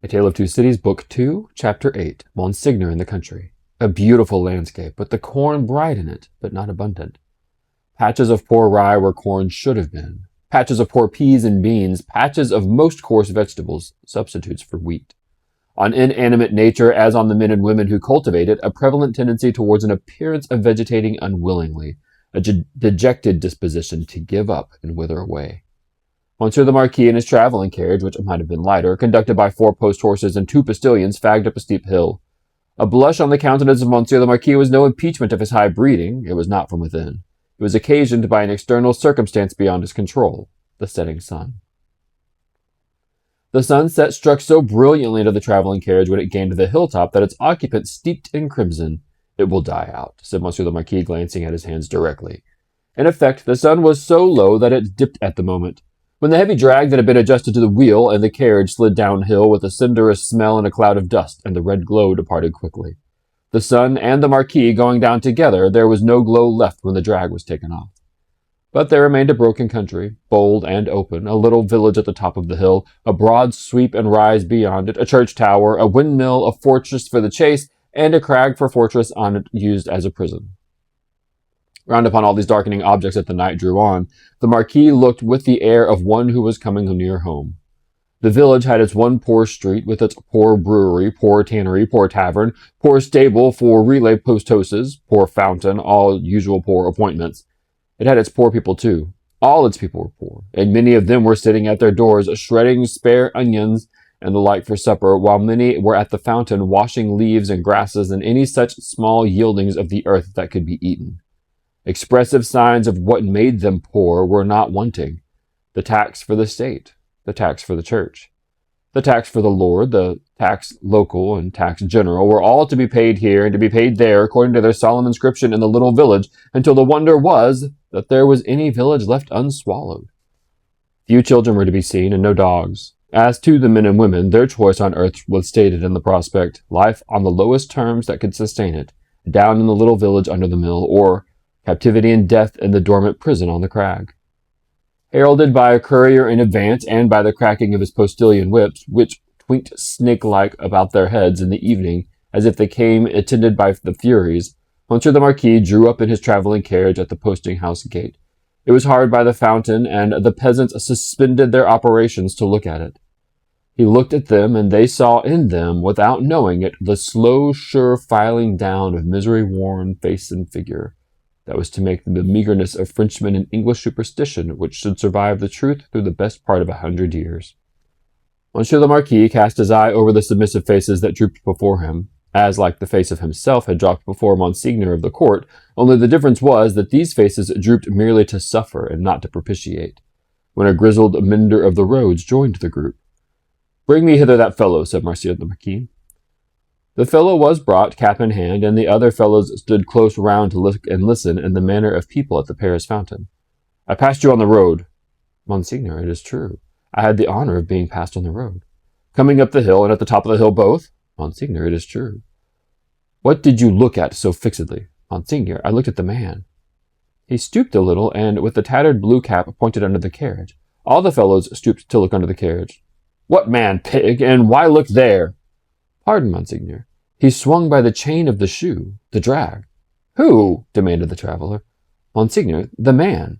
A Tale of Two Cities, Book 2, Chapter 8, Monsignor in the Country. A beautiful landscape, with the corn bright in it, but not abundant. Patches of poor rye where corn should have been. Patches of poor peas and beans, patches of most coarse vegetables, substitutes for wheat. On inanimate nature, as on the men and women who cultivate it, a prevalent tendency towards an appearance of vegetating unwillingly, a dejected disposition to give up and wither away. Monsieur the Marquis in his travelling carriage, which might have been lighter, conducted by 4 post horses and 2 postilions, fagged up a steep hill. A blush on the countenance of Monsieur the Marquis was no impeachment of his high breeding. It was not from within. It was occasioned by an external circumstance beyond his control, the setting sun. The sunset struck so brilliantly into the travelling carriage when it gained the hilltop that its occupant steeped in crimson. "It will die out," said Monsieur the Marquis, glancing at his hands directly. In effect, the sun was so low that it dipped at the moment. When the heavy drag that had been adjusted to the wheel and the carriage slid downhill with a cinderous smell and a cloud of dust, and the red glow departed quickly. The sun and the Marquis going down together, there was no glow left when the drag was taken off. But there remained a broken country, bold and open, a little village at the top of the hill, a broad sweep and rise beyond it, a church tower, a windmill, a fortress for the chase, and a crag for fortress on it used as a prison. Round upon all these darkening objects as the night drew on, the Marquis looked with the air of one who was coming near home. The village had its one poor street, with its poor brewery, poor tannery, poor tavern, poor stable for relay post horses, poor fountain, all usual poor appointments. It had its poor people too. All its people were poor, and many of them were sitting at their doors, shredding spare onions and the like for supper, while many were at the fountain washing leaves and grasses and any such small yieldings of the earth that could be eaten. Expressive signs of what made them poor were not wanting. The tax for the state, the tax for the church, the tax for the Lord, the tax local and tax general were all to be paid here and to be paid there according to their solemn inscription in the little village, until the wonder was that there was any village left unswallowed. Few children were to be seen, and no dogs. As to the men and women, their choice on earth was stated in the prospect, life on the lowest terms that could sustain it, down in the little village under the mill, or captivity and death in the dormant prison on the crag. Heralded by a courier in advance and by the cracking of his postilion whips, which twinked snake-like about their heads in the evening, as if they came attended by the Furies, Monsieur the Marquis drew up in his travelling carriage at the posting-house gate. It was hard by the fountain, and the peasants suspended their operations to look at it. He looked at them, and they saw in them, without knowing it, the slow, sure filing down of misery-worn face and figure, that was to make the meagreness of Frenchman and English superstition which should survive the truth through the best part of 100 years. Monsieur the Marquis cast his eye over the submissive faces that drooped before him, as like the face of himself had dropped before Monsignor of the court, only the difference was that these faces drooped merely to suffer and not to propitiate, when a grizzled mender of the roads joined the group. "Bring me hither that fellow," said Monsieur the Marquis. The fellow was brought, cap in hand, and the other fellows stood close round to look and listen in the manner of people at the Paris fountain. "I passed you on the road." "Monsignor, it is true. I had the honor of being passed on the road." "Coming up the hill, and at the top of the hill both?" "Monsignor, it is true." "What did you look at so fixedly?" "Monsignor, I looked at the man." He stooped a little, and with the tattered blue cap pointed under the carriage. All the fellows stooped to look under the carriage. "What man, pig, and why look there?" "Pardon, Monsignor. He swung by the chain of the shoe, the drag." "Who?" demanded the traveller. "Monsignor, the man."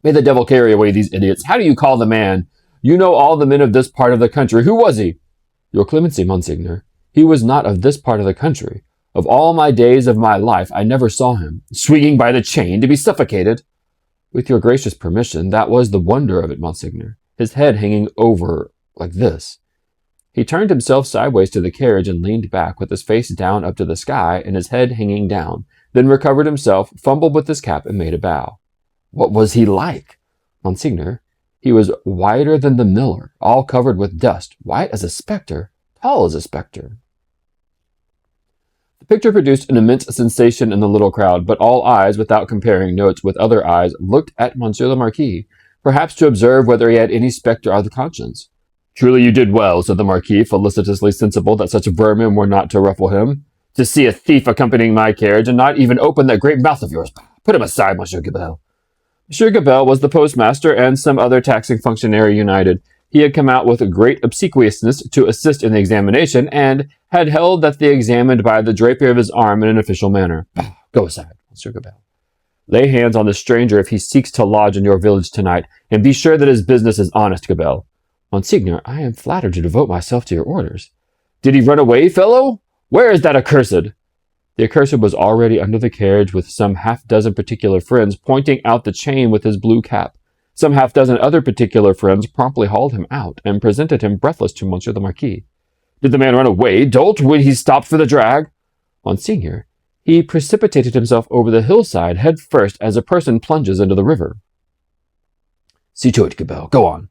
"May the devil carry away these idiots. How do you call the man? You know all the men of this part of the country. Who was he?" "Your clemency, Monsignor. He was not of this part of the country. Of all my days of my life, I never saw him. Swinging by the chain to be suffocated." "With your gracious permission, that was the wonder of it, Monsignor. His head hanging over like this." He turned himself sideways to the carriage and leaned back with his face down up to the sky and his head hanging down, then recovered himself, fumbled with his cap, and made a bow. "What was he like?" "Monsignor, he was whiter than the miller, all covered with dust, white as a spectre, tall as a spectre." The picture produced an immense sensation in the little crowd, but all eyes, without comparing notes with other eyes, looked at Monsieur the Marquis, perhaps to observe whether he had any spectre of the conscience. "Truly you did well," said the Marquis, felicitously sensible that such vermin were not to ruffle him. "To see a thief accompanying my carriage, and not even open that great mouth of yours. Put him aside, Monsieur Gabelle." Monsieur Gabelle was the postmaster and some other taxing functionary united. He had come out with great obsequiousness to assist in the examination, and had held that the examined by the drapier of his arm in an official manner. Go aside, Monsieur Gabelle. Lay hands on the stranger if he seeks to lodge in your village tonight, and be sure that his business is honest, Gabelle. Monsignor, I am flattered to devote myself to your orders. Did he run away, fellow? Where is that accursed? The accursed was already under the carriage with some half-dozen particular friends, pointing out the chain with his blue cap. Some half-dozen other particular friends promptly hauled him out, and presented him breathless to Monsieur the Marquis. Did the man run away, dolt, when he stopped for the drag? Monsignor, he precipitated himself over the hillside head first as a person plunges into the river. See to it, Gabelle. Go on.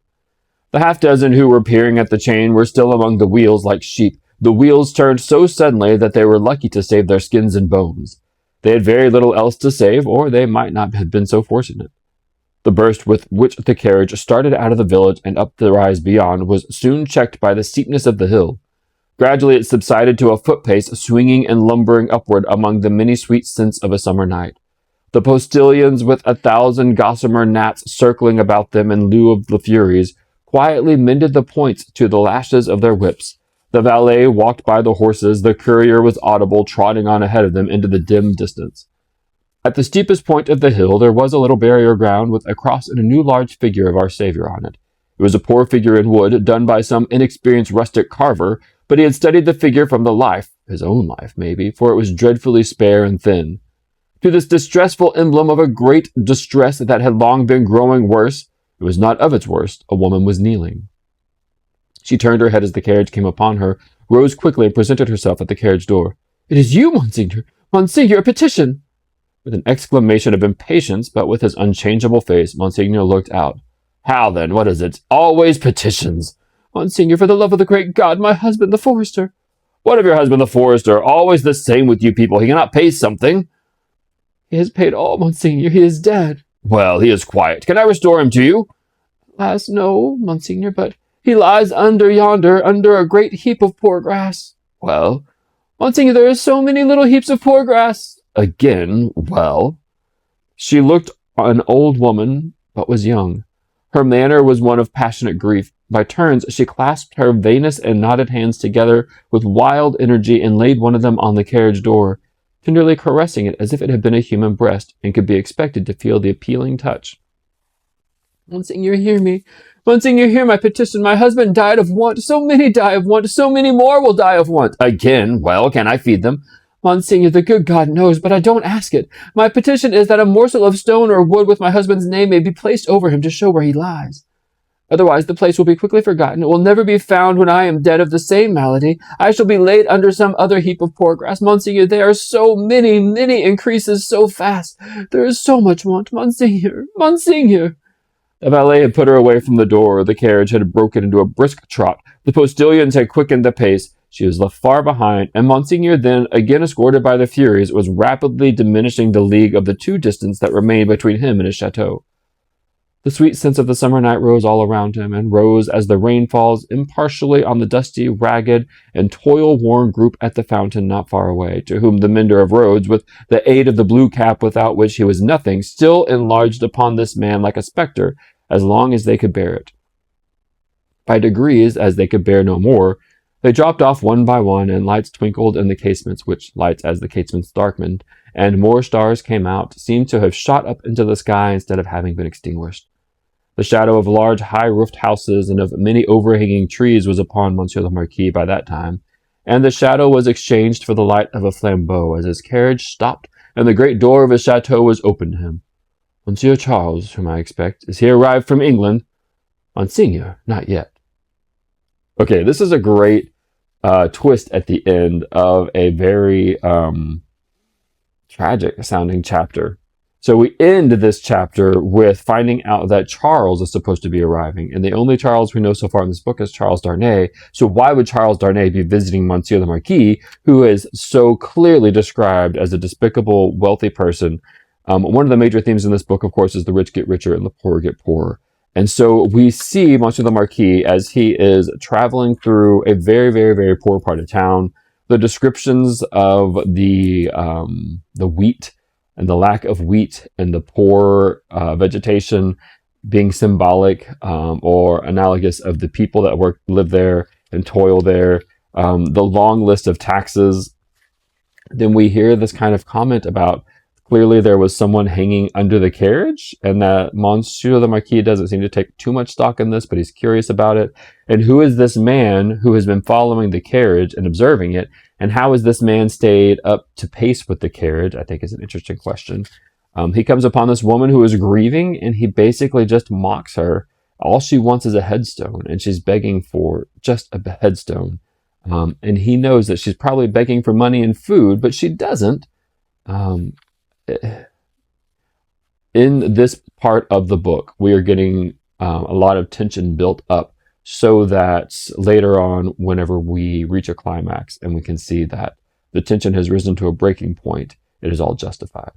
The half-dozen who were peering at the chain were still among the wheels like sheep. The wheels turned so suddenly that they were lucky to save their skins and bones. They had very little else to save, or they might not have been so fortunate. The burst with which the carriage started out of the village and up the rise beyond was soon checked by the steepness of the hill. Gradually it subsided to a foot-pace, swinging and lumbering upward among the many sweet scents of a summer night. The postilions, with 1,000 gossamer gnats circling about them in lieu of the furies, quietly mended the points to the lashes of their whips. The valet walked by the horses. The courier was audible, trotting on ahead of them into the dim distance. At the steepest point of the hill there was a little barrier ground with a cross and a new large figure of our Saviour on it. It was a poor figure in wood, done by some inexperienced rustic carver, but he had studied the figure from the life, his own life maybe, for it was dreadfully spare and thin. To this distressful emblem of a great distress that had long been growing worse, it was not of its worst, a woman was kneeling. She turned her head as the carriage came upon her, rose quickly, and presented herself at the carriage door. It is you, Monsignor! Monsignor, a petition! With an exclamation of impatience, but with his unchangeable face, Monsignor looked out. How then? What is it? Always petitions! Monsignor, for the love of the great God, my husband, the forester. What of your husband, the forester? Always the same with you people. He cannot pay something. He has paid all, Monsignor. He is dead. Well, he is quiet. Can I restore him to you? Alas, no, Monsignor, but he lies under yonder, under a great heap of poor grass. Well, Monsignor, there are so many little heaps of poor grass. Again, well. She looked an old woman, but was young. Her manner was one of passionate grief. By turns, she clasped her veinous and knotted hands together with wild energy and laid one of them on the carriage door, tenderly caressing it as if it had been a human breast and could be expected to feel the appealing touch. Monsignor, hear me. Monsignor, hear my petition. My husband died of want. So many die of want. So many more will die of want. Again, well, can I feed them? Monsignor, the good God knows, but I don't ask it. My petition is that a morsel of stone or wood with my husband's name may be placed over him to show where he lies. Otherwise, the place will be quickly forgotten. It will never be found when I am dead of the same malady. I shall be laid under some other heap of poor grass. Monsignor, there are so many increases so fast. There is so much want. Monsignor, Monsignor. The valet had put her away from the door. The carriage had broken into a brisk trot. The postilions had quickened the pace. She was left far behind, and Monsignor, then, again escorted by the Furies, was rapidly diminishing the league of the two distance that remained between him and his chateau. The sweet scents of the summer night rose all around him, and rose as the rain falls impartially on the dusty, ragged, and toil-worn group at the fountain not far away, to whom the mender of roads, with the aid of the blue cap without which he was nothing, still enlarged upon this man like a spectre, as long as they could bear it. By degrees, as they could bear no more, they dropped off one by one, and lights twinkled in the casements, which lights, as the casements darkened, and more stars came out, seemed to have shot up into the sky instead of having been extinguished. The shadow of large high-roofed houses and of many overhanging trees was upon Monsieur le Marquis by that time, and the shadow was exchanged for the light of a flambeau as his carriage stopped and the great door of his chateau was opened to him. Monsieur Charles, whom I expect, is he arrived from England? Monsignor, not yet. Okay, this is a great twist at the end of a very tragic-sounding chapter. So we end this chapter with finding out that Charles is supposed to be arriving, and the only Charles we know so far in this book is Charles Darnay. So why would Charles Darnay be visiting Monsieur le Marquis, who is so clearly described as a despicable, wealthy person? One of the major themes in this book, of course, is the rich get richer and the poor get poorer. And so we see Monsieur le Marquis as he is traveling through a very, very, very poor part of town. The descriptions of the wheat and the lack of wheat and the poor vegetation being symbolic or analogous of the people that live there and toil there, the long list of taxes. Then we hear this kind of comment about clearly there was someone hanging under the carriage, and that Monsieur the Marquis doesn't seem to take too much stock in this, but he's curious about it. And who is this man who has been following the carriage and observing it? And how has this man stayed up to pace with the carriage? I think is an interesting question. He comes upon this woman who is grieving, and he basically just mocks her. All she wants is a headstone, and she's begging for just a headstone. And he knows that she's probably begging for money and food, but she doesn't. Um, in this part of the book, we are getting a lot of tension built up so that later on, whenever we reach a climax and we can see that the tension has risen to a breaking point, it is all justified.